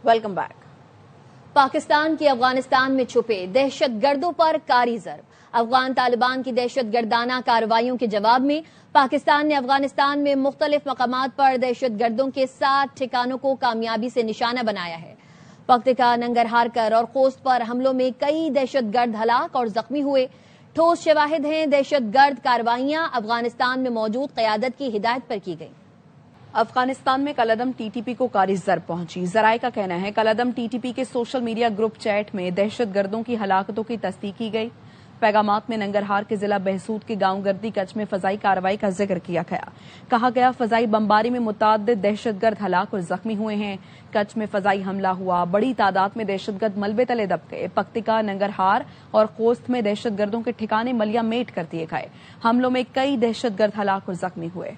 Welcome back. Pakistan کی افغانستان میں چھپے دہشت گردوں پر کاری ضرب۔ افغان طالبان کی دہشت گردانہ کارروائیوں کے جواب میں پاکستان نے افغانستان میں مختلف مقامات پر دہشت گردوں کے 7 ٹھکانوں کو کامیابی سے نشانہ بنایا ہے۔ پکتیکا، ننگرہار اور خوست پر حملوں میں کئی دہشت گرد ہلاک اور زخمی ہوئے۔ ٹھوس شواہد ہیں دہشت گرد کارروائیاں افغانستان میں موجود قیادت کی ہدایت پر کی گئیں۔ افغانستان میں کالعدم ٹی ٹی پی کو کاری ضرب پہنچی۔ ذرائع کا کہنا ہے کالعدم ٹی ٹی پی کے سوشل میڈیا گروپ چیٹ میں دہشت گردوں کی ہلاکتوں کی تصدیق کی گئی۔ پیغامات میں ننگرہار کے ضلع بہسود کے گاؤں گردی کچ میں فضائی کارروائی کا ذکر کیا گیا۔ کہا گیا فضائی بمباری میں متعدد دہشت گرد ہلاک اور زخمی ہوئے ہیں۔ کچ میں فضائی حملہ ہوا، بڑی تعداد میں دہشت گرد ملبے تلے دب گئے۔ پکتیکا، ننگرہار اور خوست میں دہشت گردوں کے ٹھکانے ملیا میٹ کر دیے گئے۔ حملوں میں کئی دہشت گرد ہلاک اور زخمی ہوئے۔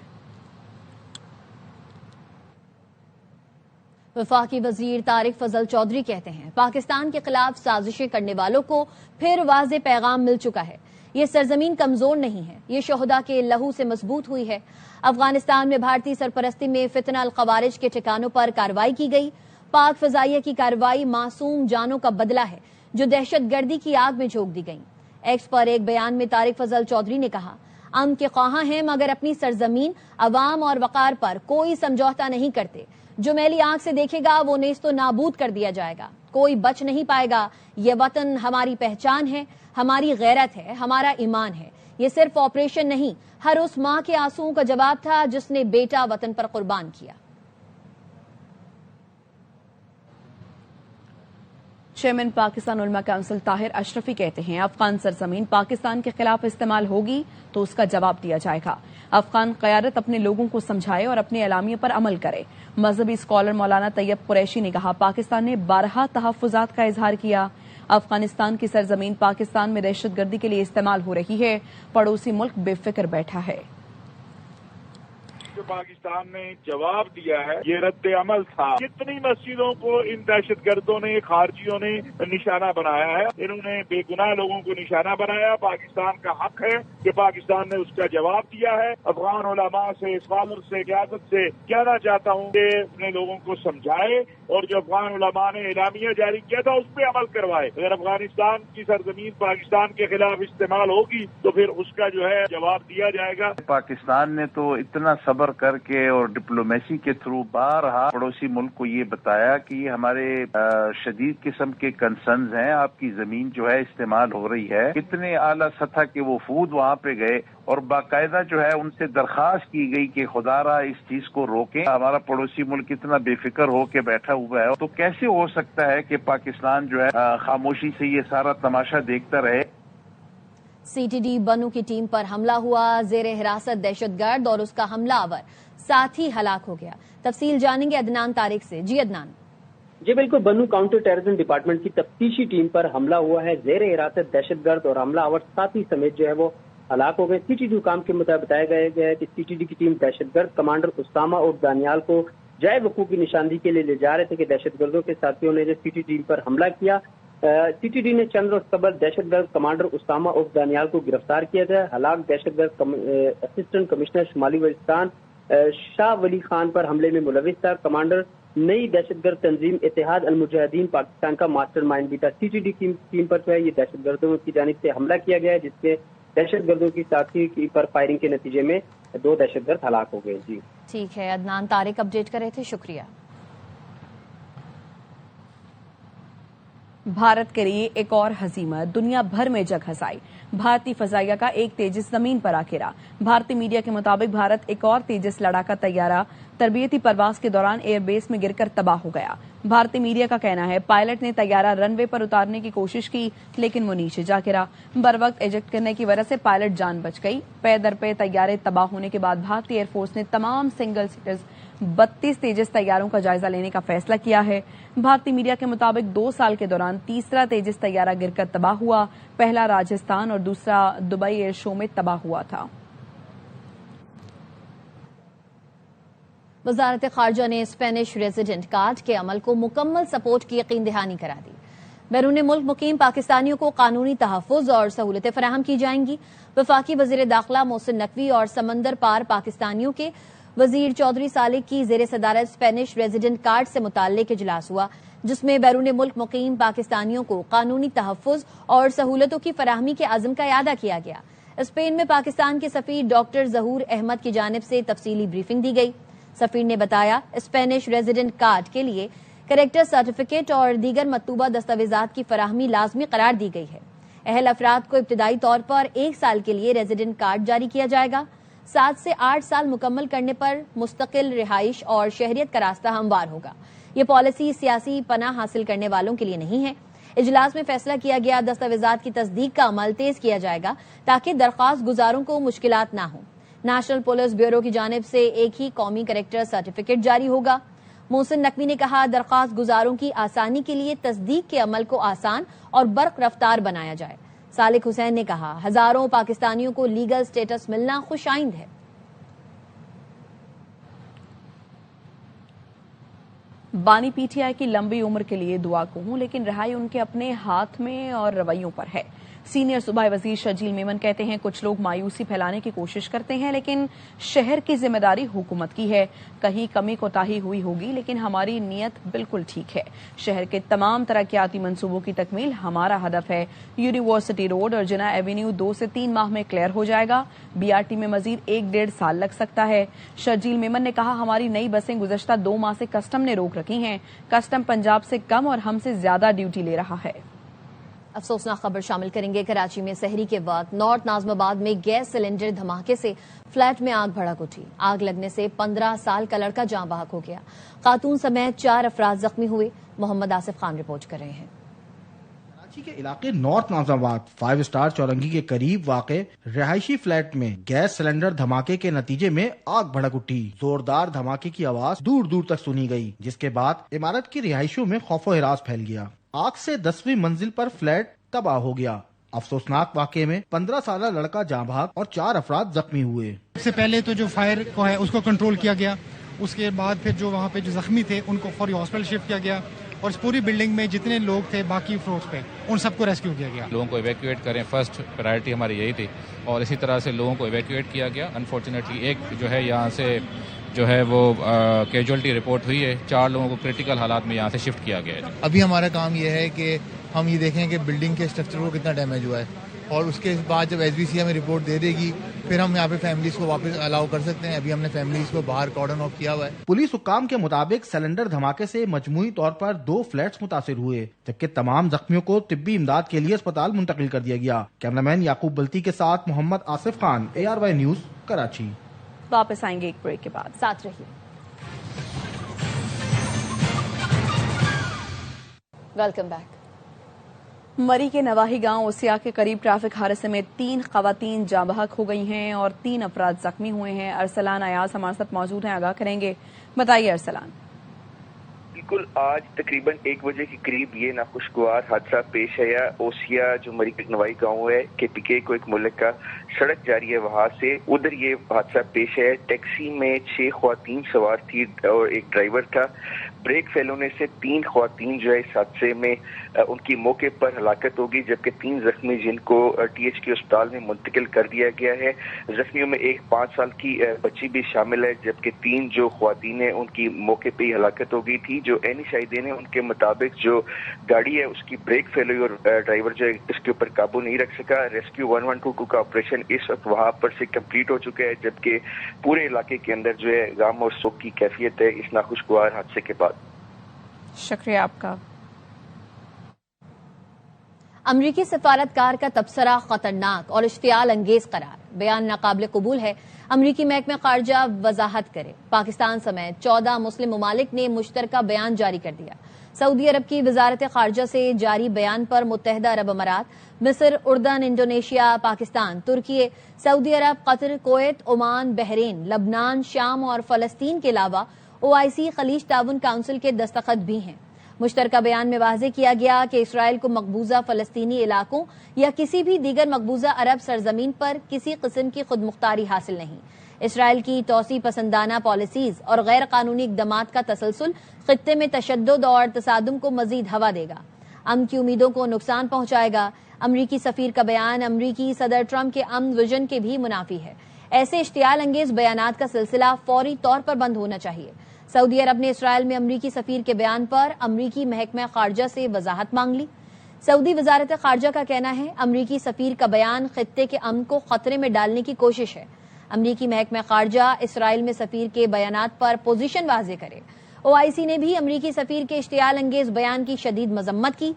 وفاقی وزیر طارق فضل چودھری کہتے ہیں پاکستان کے خلاف سازشیں کرنے والوں کو پھر واضح پیغام مل چکا ہے۔ یہ سرزمین کمزور نہیں ہے، یہ شہداء کے لہو سے مضبوط ہوئی ہے۔ افغانستان میں بھارتی سرپرستی میں فتنہ الخوارج کے ٹھکانوں پر کارروائی کی گئی۔ پاک فضائیہ کی کارروائی معصوم جانوں کا بدلہ ہے جو دہشت گردی کی آگ میں جھونک دی گئیں۔ ایکس پر ایک بیان میں طارق فضل چودھری نے کہا امن کے خواہاں ہیں مگر اپنی سرزمین، عوام اور وقار پر کوئی سمجھوتا نہیں کرتے۔ جو میلی آنکھ سے دیکھے گا وہ نیست و نابود کر دیا جائے گا، کوئی بچ نہیں پائے گا۔ یہ وطن ہماری پہچان ہے، ہماری غیرت ہے، ہمارا ایمان ہے۔ یہ صرف آپریشن نہیں، ہر اس ماں کے آنسوؤں کا جواب تھا جس نے بیٹا وطن پر قربان کیا۔ چیئرمین پاکستان علماء کونسل طاہر اشرفی کہتے ہیں افغان سرزمین پاکستان کے خلاف استعمال ہوگی تو اس کا جواب دیا جائے گا۔ افغان قیادت اپنے لوگوں کو سمجھائے اور اپنے اعلامیے پر عمل کرے۔ مذہبی اسکالر مولانا طیب قریشی نے کہا پاکستان نے بارہا تحفظات کا اظہار کیا۔ افغانستان کی سرزمین پاکستان میں دہشت گردی کے لیے استعمال ہو رہی ہے، پڑوسی ملک بے فکر بیٹھا ہے۔ جو پاکستان نے جواب دیا ہے یہ رد عمل تھا۔ جتنی مسجدوں کو ان دہشت گردوں نے، خارجیوں نے نشانہ بنایا ہے، انہوں نے بے گناہ لوگوں کو نشانہ بنایا۔ پاکستان کا حق ہے کہ پاکستان نے اس کا جواب دیا ہے۔ افغان علماء سے، اسکالر سے، قیادت سے کہنا چاہتا ہوں کہ اپنے لوگوں کو سمجھائے اور جو افغان علماء نے اعلامیہ جاری کیا تھا اس پہ عمل کروائے۔ اگر افغانستان کی سرزمین پاکستان کے خلاف استعمال ہوگی تو پھر اس کا جو ہے جواب دیا جائے گا۔ پاکستان نے تو اتنا صبر کر کے اور ڈپلومیسی کے تھرو بارہا پڑوسی ملک کو یہ بتایا کہ یہ ہمارے شدید قسم کے کنسرنز ہیں، آپ کی زمین جو ہے استعمال ہو رہی ہے۔ کتنے اعلیٰ سطح کے وفود وہاں پہ گئے اور باقاعدہ جو ہے ان سے درخواست کی گئی کہ خدا را اس چیز کو روکیں۔ ہمارا پڑوسی ملک اتنا بے فکر ہو کے بیٹھا ہوا ہے تو کیسے ہو سکتا ہے کہ پاکستان جو ہے خاموشی سے یہ سارا تماشا دیکھتا رہے۔ سی ٹی ڈی بنو کی ٹیم پر حملہ ہوا، زیر حراست دہشت گرد اور اس کا حملہ آور ساتھی ہلاک ہو گیا۔ تفصیل جانیں گے عدنان طارق سے۔ جی عدنان۔ جی بالکل، بنو کاؤنٹر ٹیررزم ڈپارٹمنٹ کی تفتیشی ٹیم پر حملہ ہوا ہے، زیر حراست دہشت گرد اور حملہ آور ساتھی سمیت جو ہے وہ ہلاک ہو گئے۔ سی ٹی ڈی حکام کے مطابق بتایا گیا ہے کہ سی ٹی ڈی کی ٹیم دہشت گرد کمانڈر اسامہ اور دانیال کو جائے وقوع کی نشاندہی کے لیے لے جا رہے تھے کہ دہشت گردوں کے ساتھیوں نے جو سی ٹی ٹیم پر حملہ کیا۔ سی ٹی ڈی نے چند روز قبل دہشت گرد کمانڈر اسامہ اور دانیال کو گرفتار کیا تھا۔ ہلاک دہشت گرد اسسٹنٹ کمشنر شمالی وزیرستان شاہ ولی خان پر حملے میں ملوث تھا۔ کمانڈر نئی دہشت گرد تنظیم اتحاد المجاہدین پاکستان کا ماسٹر مائنڈ بھی تھا۔ سی ٹی ڈی ٹیم پر جو ہے یہ دہشت گردوں کی جانب سے حملہ کیا گیا ہے جس سے دہشت گردوں کی ساتھی پر فائرنگ کے نتیجے میں 2 دہشت گرد ہلاک ہو گئے۔ جی ٹھیک ہے، عدنان طارق اپڈیٹ کر رہے تھے، شکریہ۔ بھارت کے لیے ایک اور ہزیمت، دنیا بھر میں جگ ہنسائی۔ بھارتی فضائیہ کا ایک تیجس زمین پر آ گرا۔ بھارتی میڈیا کے مطابق بھارت ایک اور تیجس لڑاکا طیارہ تربیتی پرواز کے دوران ایئر بیس میں گر کر تباہ ہو گیا۔ بھارتی میڈیا کا کہنا ہے پائلٹ نے طیارہ رن وے پر اتارنے کی کوشش کی لیکن وہ نیچے جا گرا۔ بروقت ایجیکٹ کرنے کی وجہ سے پائلٹ جان بچ گئی۔ پے در پے طیارے تباہ ہونے کے بعد بھارتی ایئر فورس نے تمام سنگل سیٹرز 32 تیجس طیاروں کا جائزہ لینے کا فیصلہ کیا ہے۔ بھارتی میڈیا کے مطابق 2 سال کے دوران تیسرا تیجس طیارہ گر کر تباہ ہوا، پہلا راجستھان اور دوسرا دبئی ایئر شو میں تباہ ہوا تھا۔ وزارت خارجہ نے اسپینش ریزیڈنٹ کارڈ کے عمل کو مکمل سپورٹ کی یقین دہانی کرا دی۔ بیرون ملک مقیم پاکستانیوں کو قانونی تحفظ اور سہولتیں فراہم کی جائیں گی۔ وفاقی وزیر داخلہ محسن نقوی اور سمندر پار پاکستانیوں کے وزیر چودھری صالح کی زیر صدارت اسپینش ریزیڈنٹ کارڈ سے متعلق اجلاس ہوا، جس میں بیرون ملک مقیم پاکستانیوں کو قانونی تحفظ اور سہولتوں کی فراہمی کے عزم کا اعادہ کیا گیا۔ اسپین میں پاکستان کے سفیر ڈاکٹر ظہور احمد کی جانب سے تفصیلی بریفنگ دی گئی۔ سفیر نے بتایا اسپینش ریزیڈنٹ کارڈ کے لیے کریکٹر سرٹیفکیٹ اور دیگر مطلوبہ دستاویزات کی فراہمی لازمی قرار دی گئی ہے۔ اہل افراد کو ابتدائی طور پر 1 سال کے لیے ریزیڈنٹ کارڈ جاری کیا جائے گا۔ 7 سے 8 سال مکمل کرنے پر مستقل رہائش اور شہریت کا راستہ ہموار ہوگا۔ یہ پالیسی سیاسی پناہ حاصل کرنے والوں کے لیے نہیں ہے۔ اجلاس میں فیصلہ کیا گیا دستاویزات کی تصدیق کا عمل تیز کیا جائے گا تاکہ درخواست گزاروں کو مشکلات نہ ہوں۔ نیشنل پولیس بیورو کی جانب سے ایک ہی قومی کریکٹر سرٹیفکیٹ جاری ہوگا۔ محسن نقوی نے کہا درخواست گزاروں کی آسانی کے لیے تصدیق کے عمل کو آسان اور برق رفتار بنایا جائے۔ صالح حسین نے کہا ہزاروں پاکستانیوں کو لیگل سٹیٹس ملنا خوش آئند ہے۔ بانی پی ٹی آئی کی لمبی عمر کے لیے دعا کو ہوں، لیکن رہائی ان کے اپنے ہاتھ میں اور رویوں پر ہے۔ سینئر صوبائی وزیر شرجیل میمن کہتے ہیں کچھ لوگ مایوسی پھیلانے کی کوشش کرتے ہیں، لیکن شہر کی ذمہ داری حکومت کی ہے۔ کہیں کمی کوتاہی ہوئی ہوگی، لیکن ہماری نیت بالکل ٹھیک ہے۔ شہر کے تمام ترقیاتی منصوبوں کی تکمیل ہمارا ہدف ہے۔ یونیورسٹی روڈ اور جناح ایوینیو 2 سے 3 ماہ میں کلیئر ہو جائے گا۔ بی آر ٹی میں مزید 1-1.5 سال لگ سکتا ہے۔ شرجیل میمن نے کہا ہماری نئی بسیں گزشتہ 2 ماہ سے کسٹم نے روک رکھی ہیں۔ کسٹم پنجاب سے کم اور ہم سے زیادہ ڈیوٹی لے رہا ہے۔ افسوسناک خبر شامل کریں گے۔ کراچی میں سحری کے وقت نارتھ ناظم آباد میں گیس سلنڈر دھماکے سے فلیٹ میں آگ بھڑک اٹھی۔ آگ لگنے سے 15 سال کا لڑکا جاں بحق ہو گیا۔ خاتون سمیت 4 افراد زخمی ہوئے۔ محمد آصف خان رپورٹ کر رہے ہیں۔ کراچی کے علاقے نارتھ ناظم آباد 5 اسٹار چورنگی کے قریب واقع رہائشی فلیٹ میں گیس سلنڈر دھماکے کے نتیجے میں آگ بھڑک اٹھی۔ زوردار دھماکے کی آواز دور دور تک سنی گئی، جس کے بعد عمارت کی رہائشیوں میں خوف و ہراس پھیل گیا۔ آگ سے 10ویں منزل پر فلیٹ تباہ ہو گیا۔ افسوسناک واقعے میں 15 سالہ لڑکا جاں بحق اور 4 افراد زخمی ہوئے۔ سب سے پہلے تو جو فائر کو ہے اس کو کنٹرول کیا گیا، اس کے بعد پھر جو وہاں پہ جو زخمی تھے ان کو فوری ہاسپٹل شفٹ کیا گیا، اور اس پوری بلڈنگ میں جتنے لوگ تھے باقی فلورز پہ ان سب کو ریسکیو کیا گیا۔ لوگوں کو ایویکویٹ کریں، فرسٹ پرائرٹی ہماری یہی تھی، اور اسی طرح سے لوگوں کو ایویکویٹ کیا گیا۔ انفارچونیٹلی ایک جو ہے یہاں سے جو ہے وہ کیجولٹی رپورٹ ہوئی ہے، 4 لوگوں کو کریٹیکل حالات میں یہاں سے شفٹ کیا گیا ہے۔ ابھی ہمارا کام یہ ہے کہ ہم یہ دیکھیں کہ بلڈنگ کے اسٹرکچر کو کتنا ڈیمیج ہوا ہے، اور اس کے بعد جب ایس بی سی ہمیں رپورٹ دے دے گی پھر ہم یہاں پہ فیملیز کو واپس الاؤ کر سکتے ہیں۔ ابھی ہم نے فیملیز کو باہر کارڈن آف کیا ہوا ہے۔ پولیس حکام کے مطابق سلنڈر دھماکے سے مجموعی طور پر 2 فلیٹس متاثر ہوئے، جبکہ تمام زخمیوں کو طبی امداد کے لیے اسپتال منتقل کر دیا گیا۔ کیمرامین یعقوب بلتی کے ساتھ محمد آصف خان، ARY نیوز، کراچی۔ واپس آئیں گے ایک بریک کے بعد، ساتھ رہیے۔ Welcome back. مری کے نواحی گاؤں اوسیا کے قریب ٹریفک حادثے میں 3 خواتین جاں بحق ہو گئی ہیں اور 3 افراد زخمی ہوئے ہیں۔ ارسلان ایاز ہمارے ساتھ موجود ہیں، آگاہ کریں گے۔ بتائیے ارسلان۔ بالکل، آج تقریباً 1 بجے کے قریب یہ ناخوشگوار حادثہ پیش آیا۔ اوسیا جو مری کے نواحی گاؤں ہے کہ پکے کو ایک ملک کا سڑک جاری ہے وہاں سے ادھر یہ حادثہ پیش آیا۔ ٹیکسی میں 6 خواتین سوار تھی اور ایک ڈرائیور تھا۔ بریک فیل ہونے سے 3 خواتین جو ہے اس حادثے میں ان کی موقع پر ہلاکت ہوگی، جبکہ 3 زخمی جن کو THQ اسپتال میں منتقل کر دیا گیا ہے۔ زخمیوں میں ایک 5 سال کی بچی بھی شامل ہے، جبکہ 3 جو خواتین ہیں ان کی موقع پہ ہی ہلاکت ہو گئی تھی۔ جو عینی شاہدین ہیں ان کے مطابق جو گاڑی ہے اس کی بریک فیل ہوئی اور ڈرائیور جو ہے اس کے اوپر قابو نہیں رکھ سکا۔ ریسکیو 112 کا آپریشن اس وقت وہاں پر سے کمپلیٹ ہو چکا ہے، جبکہ پورے علاقے کے اندر جو ہے غم اور سوگ کی کیفیت ہے اس ناخوشگوار حادثے کے بعد۔ شکریہ آپ کا۔ امریکی سفارتکار کا تبصرہ خطرناک اور اشتعال انگیز قرار، بیان ناقابل قبول ہے۔ امریکی محکمہ خارجہ وضاحت کرے۔ پاکستان سمیت 14 مسلم ممالک نے مشترکہ بیان جاری کر دیا۔ سعودی عرب کی وزارت خارجہ سے جاری بیان پر متحدہ عرب امارات، مصر، اردن، انڈونیشیا، پاکستان، ترکی، سعودی عرب، قطر، کویت، عمان، بحرین، لبنان، شام اور فلسطین کے علاوہ OIC خلیج تعاون کونسل کے دستخط بھی ہیں۔ مشترکہ بیان میں واضح کیا گیا کہ اسرائیل کو مقبوضہ فلسطینی علاقوں یا کسی بھی دیگر مقبوضہ عرب سرزمین پر کسی قسم کی خود مختاری حاصل نہیں۔ اسرائیل کی توسیع پسندانہ پالیسیز اور غیر قانونی اقدامات کا تسلسل خطے میں تشدد اور تصادم کو مزید ہوا دے گا، امن کی امیدوں کو نقصان پہنچائے گا۔ امریکی سفیر کا بیان امریکی صدر ٹرمپ کے امن ویژن کے بھی منافی ہے۔ ایسے اشتعال انگیز بیانات کا سلسلہ فوری طور پر بند ہونا چاہیے۔ سعودی عرب نے اسرائیل میں امریکی سفیر کے بیان پر امریکی محکمہ خارجہ سے وضاحت مانگ لی۔ سعودی وزارت خارجہ کا کہنا ہے امریکی سفیر کا بیان خطے کے امن کو خطرے میں ڈالنے کی کوشش ہے۔ امریکی محکمہ خارجہ اسرائیل میں سفیر کے بیانات پر پوزیشن واضح کرے۔ OIC نے بھی امریکی سفیر کے اشتعال انگیز بیان کی شدید مذمت کی،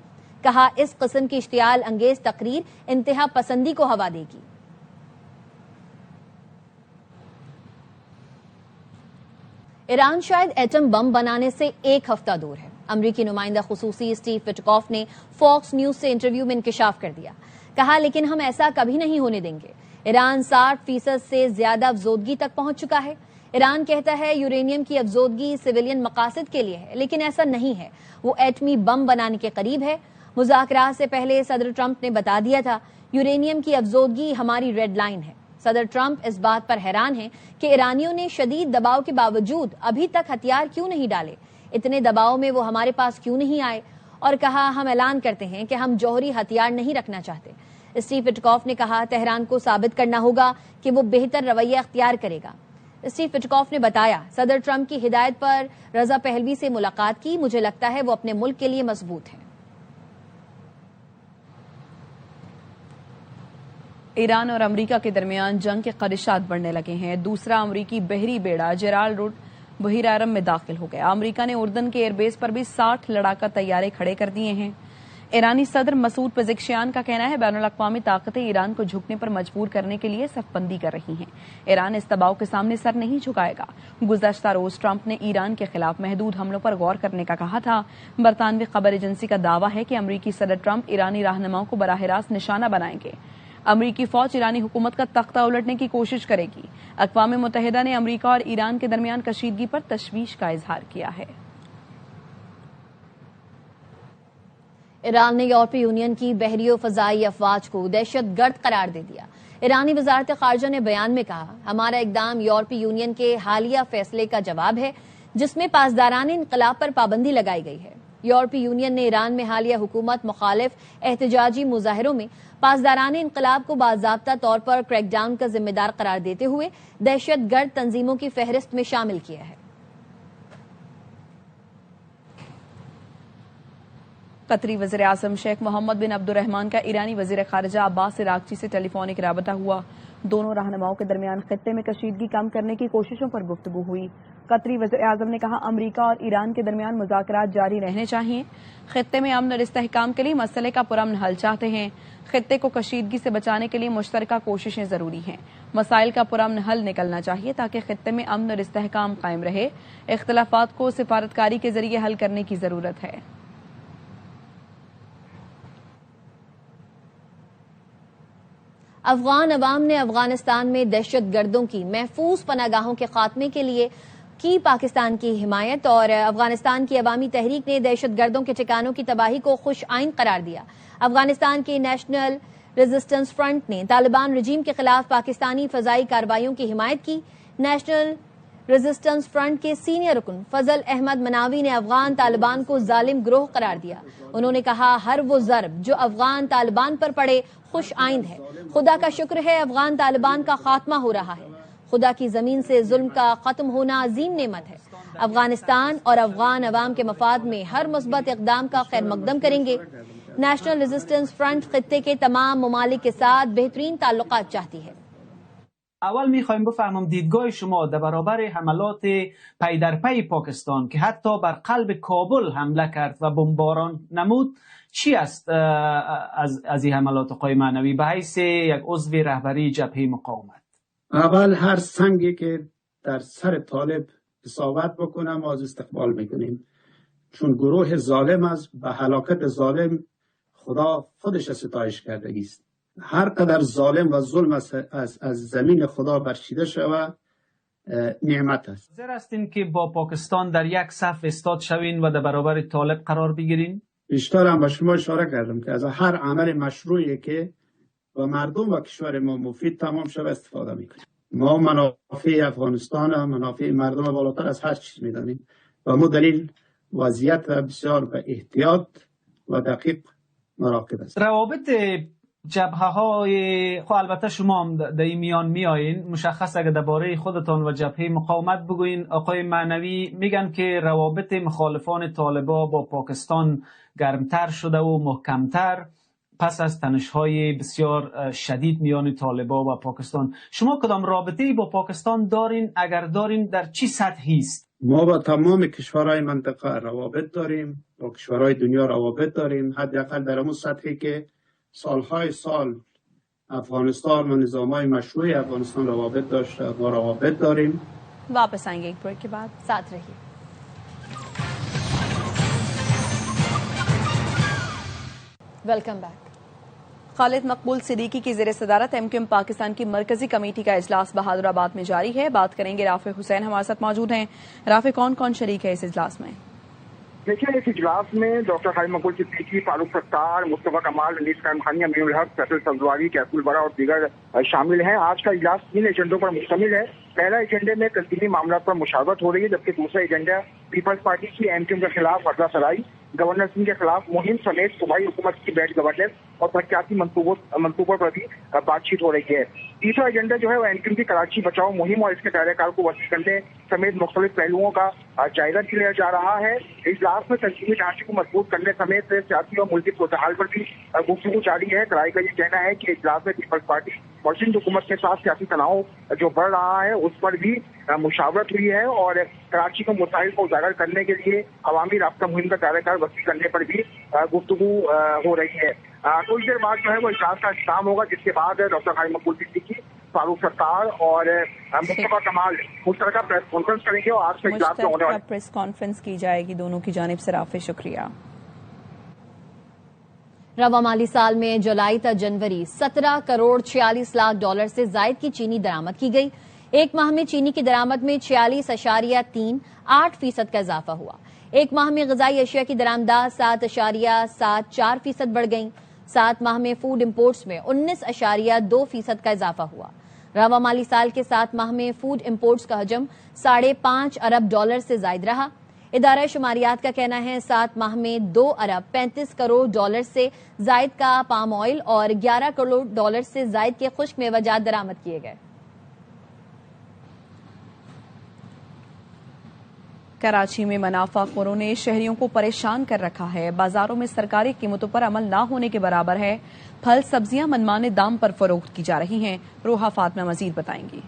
کہا اس قسم کی اشتعال انگیز تقریر انتہا پسندی کو ہوا دے گی۔ ایران شاید ایٹم بم بنانے سے ایک ہفتہ دور ہے۔ امریکی نمائندہ خصوصی اسٹیو وٹکوف نے فاکس نیوز سے انٹرویو میں انکشاف کر دیا، کہا لیکن ہم ایسا کبھی نہیں ہونے دیں گے۔ ایران 60% سے زیادہ افزودگی تک پہنچ چکا ہے۔ ایران کہتا ہے یورینیم کی افزودگی سویلین مقاصد کے لیے ہے، لیکن ایسا نہیں ہے، وہ ایٹمی بم بنانے کے قریب ہے۔ مذاکرات سے پہلے صدر ٹرمپ نے بتا دیا تھا یورینیم کی افزودگی ہماری ریڈ لائن ہے۔ صدر ٹرمپ اس بات پر حیران ہیں کہ ایرانیوں نے شدید دباؤ کے باوجود ابھی تک ہتھیار کیوں نہیں ڈالے، اتنے دباؤ میں وہ ہمارے پاس کیوں نہیں آئے، اور کہا ہم اعلان کرتے ہیں کہ ہم جوہری ہتھیار نہیں رکھنا چاہتے۔ اسٹیو وٹکوف نے کہا تہران کو ثابت کرنا ہوگا کہ وہ بہتر رویہ اختیار کرے گا۔ اسٹیو وٹکوف نے بتایا صدر ٹرمپ کی ہدایت پر رضا پہلوی سے ملاقات کی، مجھے لگتا ہے وہ اپنے ملک کے لیے مضبوط ہے۔ ایران اور امریکہ کے درمیان جنگ کے خدشات بڑھنے لگے ہیں۔ دوسرا امریکی بحری بیڑا جیرالڈ روڈ بحیرہ ارم میں داخل ہو گیا۔ امریکہ نے اردن کے ایئر بیس پر بھی 60 لڑاکا طیارے کھڑے کر دیے ہیں۔ ایرانی صدر مسعود پزشکیان کا کہنا ہے بین الاقوامی طاقتیں ایران کو جھکنے پر مجبور کرنے کے لیے صف بندی کر رہی ہیں۔ ایران اس دباؤ کے سامنے سر نہیں جھکائے گا۔ گزشتہ روز ٹرمپ نے ایران کے خلاف محدود حملوں پر غور کرنے کا کہا تھا۔ برطانوی خبر ایجنسی کا دعویٰ ہے کہ امریکی صدر ٹرمپ ایرانی رہنماؤں کو براہ راست نشانہ بنائیں گے۔ امریکی فوج ایرانی حکومت کا تختہ الٹنے کی کوشش کرے گی۔ اقوام متحدہ نے امریکہ اور ایران کے درمیان کشیدگی پر تشویش کا اظہار کیا ہے۔ ایران نے یورپی یونین کی بحری و فضائی افواج کو دہشت گرد قرار دے دیا۔ ایرانی وزارت خارجہ نے بیان میں کہا ہمارا اقدام یورپی یونین کے حالیہ فیصلے کا جواب ہے جس میں پاسداران انقلاب پر پابندی لگائی گئی ہے۔ یورپی یونین نے ایران میں حالیہ حکومت مخالف احتجاجی مظاہروں میں پاسداران انقلاب کو باضابطہ طور پر کریک ڈاؤن کا ذمہ دار قرار دیتے ہوئے دہشت گرد تنظیموں کی فہرست میں شامل کیا ہے۔ قطری وزیر اعظم شیخ محمد بن عبد الرحمان کا ایرانی وزیر خارجہ عباس عراقچی سے ٹیلی فونک رابطہ ہوا۔ دونوں رہنماؤں کے درمیان خطے میں کشیدگی کم کرنے کی کوششوں پر گفتگو ہوئی۔ قطری وزیر اعظم نے کہا امریکہ اور ایران کے درمیان مذاکرات جاری رہنے چاہیے۔ خطے میں امن اور استحکام کے لیے مسئلے کا پرامن حل چاہتے ہیں۔ خطے کو کشیدگی سے بچانے کے لیے مشترکہ کوششیں ضروری ہیں۔ مسائل کا پرامن حل نکلنا چاہیے تاکہ خطے میں امن اور استحکام قائم رہے۔ اختلافات کو سفارتکاری کے ذریعے حل کرنے کی ضرورت ہے۔ افغان عوام نے افغانستان میں دہشت گردوں کی محفوظ پناہ گاہوں کے خاتمے کے لیے کی پاکستان کی حمایت، اور افغانستان کی عوامی تحریک نے دہشت گردوں کے ٹھکانوں کی تباہی کو خوش آئند قرار دیا۔ افغانستان کے نیشنل ریزسٹنس فرنٹ نے طالبان رجیم کے خلاف پاکستانی فضائی کارروائیوں کی حمایت کی۔ نیشنل ریزسٹنس فرنٹ کے سینئر رکن فضل احمد مناوی نے افغان طالبان کو ظالم گروہ قرار دیا۔ انہوں نے کہا ہر وہ ضرب جو افغان طالبان پر پڑے خوش آئند ہے۔ خدا کا شکر ہے افغان طالبان کا خاتمہ ہو رہا ہے۔ خدا کی زمین سے ظلم کا ختم ہونا عظیم نعمت ہے۔ افغانستان اور افغان عوام کے مفاد میں ہر مثبت اقدام کا خیر مقدم کریں گے۔ نیشنل ریزسٹنس فرنٹ خطے کے تمام ممالک کے ساتھ بہترین تعلقات چاہتی ہے۔ اول میخوایم بفهمم دیدگاه شما در برابر حملات پی در پی پاکستان که حتی بر قلب کابل حمله کرد و بمباران نمود چی است از این حملات آقای معنوی به حیث یک عضو رهبری جبهه مقاومت؟ اول هر سنگی که در سر طالب اصابت بکنه ما از استقبال میکنیم، چون گروه ظالم است، به هلاکت ظالم خدا خودش ستایش کرده است. هر قدر ظالم و ظلم از زمین خدا برچیده شود نعمت است. حاضر هستین که با پاکستان در یک صف استاد شوین و در برابر طالب قرار بگیرین؟ بیشتر هم به شما اشاره کردم که از هر عمل مشروعی که و مردم و کشور ما مفید تمام شود استفاده میکنیم. ما منافع افغانستان، منافع مردم بالاتر از هر چیز میدانیم و ما دلیل وضعیت بسیار به احتیاط و دقیق مراقب است. روابط جبهه‌های البته شما هم در این میان میایین، مشخص اگه درباره خودتان و جبهه مقاومت بگوین. آقای معنوی میگن که روابط مخالفان طالبا با پاکستان گرمتر شده و محکمتر پس از تنش‌های بسیار شدید میان طالبا و پاکستان. شما کدام رابطه‌ای با پاکستان دارین؟ اگر دارین در چی سطحی است؟ ما با تمام کشورهای منطقه روابط داریم، با کشورهای دنیا روابط داریم، حداقل در اون سطحی که سالهای سال افغانستان و نظامهای مشروع افغانستان روابط داشته، ما روابط داریم. واپس آئیں گے ایک بریک کے بعد، ساتھ رہیے. Welcome back. خالد مقبول صدیقی کی زیر صدارت ایم کیو ایم پاکستان کی مرکزی کمیٹی کا اجلاس بہادر آباد میں جاری ہے. بات کریں گے رافع حسین ہمارے ساتھ موجود ہیں. رافع، کون کون شریک ہے اس اجلاس میں؟ دیکھیے، اس اجلاس میں ڈاکٹر خالد مقبول صدیقی، فاروق ستار، مصطفیٰ کمال، انیس قائم خانی، امین الحق، فیصل سبزواری، کیفی البرا اور دیگر شامل ہیں. آج کا اجلاس 3 ایجنڈوں پر مشتمل ہے. پہلا ایجنڈے میں تنظیمی معاملات پر مشاورت ہو رہی ہے، جبکہ دوسرا ایجنڈا پیپلز پارٹی کی ایم کیو ایم کے خلاف فضلہ سرائی، گورنر سنگھ کے خلاف مہم سمیت صوبائی حکومت کی بیڈ گورننس اور ترقیاتی منصوبوں پر بھی بات چیت ہو رہی ہے. تیسرا ایجنڈا جو ہے وہ ایم کیو ایم کی کراچی بچاؤ مہم اور اس کے دائرہ کار کو وسیع کرنے سمیت مختلف پہلوؤں کا جائزہ لیا جا رہا ہے. اجلاس میں تنظیمی ڈھانچے کو مضبوط کرنے سمیت سیاسی اور ملکی صورتحال پر بھی گفتگو جاری ہے. کرائی کا یہ کہنا ہے کہ اجلاس میں پیپلز پارٹی اور سندھ حکومت کے ساتھ سیاسی تناؤ جو بڑھ رہا ہے اس پر بھی مشاورت ہوئی ہے اور کراچی کے مسائل کو اجاگر کرنے کے لیے عوامی رابطہ مہم کا دائرہ کار وسیع کرنے پر بھی گفتگو ہو رہی ہے. کچھ دیر بعد جو ہے وہ اجلاس کا اختتام ہوگا، جس کے بعد ڈاکٹر خالد مقبول صدیقی، فاروق ستار اور مصطفیٰ کمال مشترکہ پریس کانفرنس کریں گے. اور آج کا اجلاس میں ہونے والا پریس کانفرنس کی جائے گی دونوں کی جانب سے. رافع، شکریہ. رواں مالی سال میں جولائی تا جنوری 17 کروڑ 46 لاکھ ڈالر سے زائد کی چینی درآمد کی گئی. ایک ماہ میں چینی کی درآمد میں 46.38% کا اضافہ ہوا. ایک ماہ میں غذائی اشیاء کی درآمدات 7.74% بڑھ گئیں. 7 ماہ میں فوڈ امپورٹس میں 19.2% کا اضافہ ہوا. رواں مالی سال کے 7 ماہ میں فوڈ امپورٹس کا حجم 5.5 ارب ڈالر سے زائد رہا. ادارہ شماریات کا کہنا ہے 7 ماہ میں 2 ارب 35 کروڑ ڈالر سے زائد کا پام آئل اور 11 کروڑ ڈالر سے زائد کے خشک میوجات درآمد کیے گئے. کراچی میں منافع خوروں نے شہریوں کو پریشان کر رکھا ہے. بازاروں میں سرکاری قیمتوں پر عمل نہ ہونے کے برابر ہے. پھل سبزیاں منمانے دام پر فروخت کی جا رہی ہیں. روحا فاطمہ مزید بتائیں گی.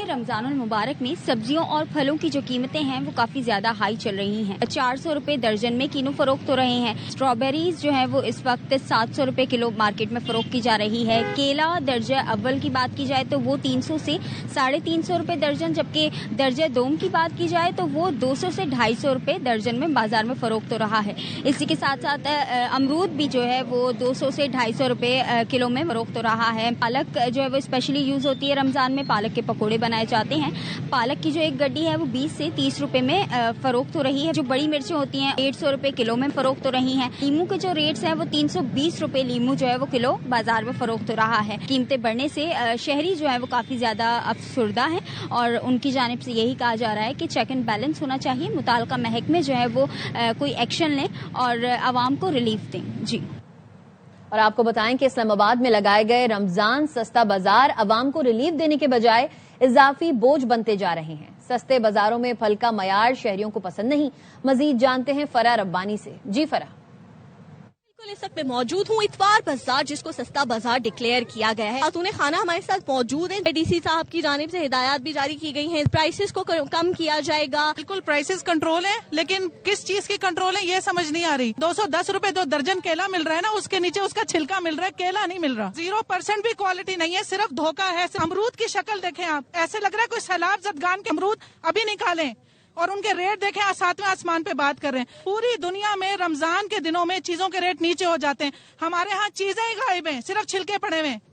رمضان المبارک میں سبزیوں اور پھلوں کی جو قیمتیں ہیں وہ کافی زیادہ ہائی چل رہی ہیں. 400 روپے درجن میں کینو فروخت ہو رہے ہیں. اسٹرابیریز جو ہے وہ اس وقت 700 روپے کلو مارکیٹ میں فروخت کی جا رہی ہے. کیلا درجہ اول کی بات کی جائے تو وہ 300 سے 350 روپے درجن، جبکہ درجہ دوم کی بات کی جائے تو وہ 200 سے 250 روپے درجن میں بازار میں فروخت ہو رہا ہے. اسی کے ساتھ ساتھ امرود بھی جو ہے وہ 200 سے 250 روپے کلو میں فروخت ہو رہا ہے. پالک جو ہے وہ اسپیشلی یوز ہوتی ہے رمضان میں. پالک کے پکوڑے بنائے جاتے ہیں. پالک کی جو ایک گڈی ہے وہ 20 سے 30 روپے میں فروخت ہو رہی ہے. جو بڑی مرچیں ہوتی ہیں 150 روپے کلو میں فروخت ہو رہی ہیں. لیمو کے جو ریٹس ہیں وہ 320 روپے لیمو جو ہے وہ کلو بازار میں فروخت ہو رہا ہے. قیمتیں بڑھنے سے شہری جو ہے وہ کافی زیادہ افسردہ ہیں اور ان کی جانب سے یہی کہا جا رہا ہے کہ چیک اینڈ بیلنس ہونا چاہیے. متعلقہ محکمے جو ہے وہ کوئی ایکشن لیں اور عوام کو ریلیف دیں. جی، اور آپ کو بتائیں کہ اسلام آباد میں لگائے گئے رمضان سستا بازار عوام کو ریلیف دینے کے بجائے اضافی بوجھ بنتے جا رہے ہیں. سستے بازاروں میں پھل کا معیار شہریوں کو پسند نہیں. مزید جانتے ہیں فرح ربانی سے. جی فرح. اس وقت میں موجود ہوں اتوار بازار، جس کو سستا بازار ڈکلیئر کیا گیا ہے. خاتون خانہ ہمارے ساتھ موجود ہیں. ڈی سی صاحب کی جانب سے ہدایات بھی جاری کی گئی ہیں. پرائسز کو کم کیا جائے گا. بالکل پرائسز کنٹرول ہے، لیکن کس چیز کی کنٹرول ہے یہ سمجھ نہیں آ رہی. 210 روپے 2 درجن کیلا مل رہا ہے نا، اس کے نیچے اس کا چھلکا مل رہا ہے، کیلا نہیں مل رہا. 0% بھی کوالٹی نہیں ہے، صرف دھوکہ ہے. امرود کی شکل دیکھیں آپ، ایسے لگ رہا ہے کوئی سیلاب زدگان کے امرود ابھی نکالیں، اور ان کے ریٹ دیکھیں 7ویں آسمان پہ بات کر رہے ہیں. پوری دنیا میں رمضان کے دنوں میں چیزوں کے ریٹ نیچے ہو جاتے ہیں. ہمارے ہاں چیزیں ہی غائب ہیں، صرف چھلکے پڑے ہوئے ہیں.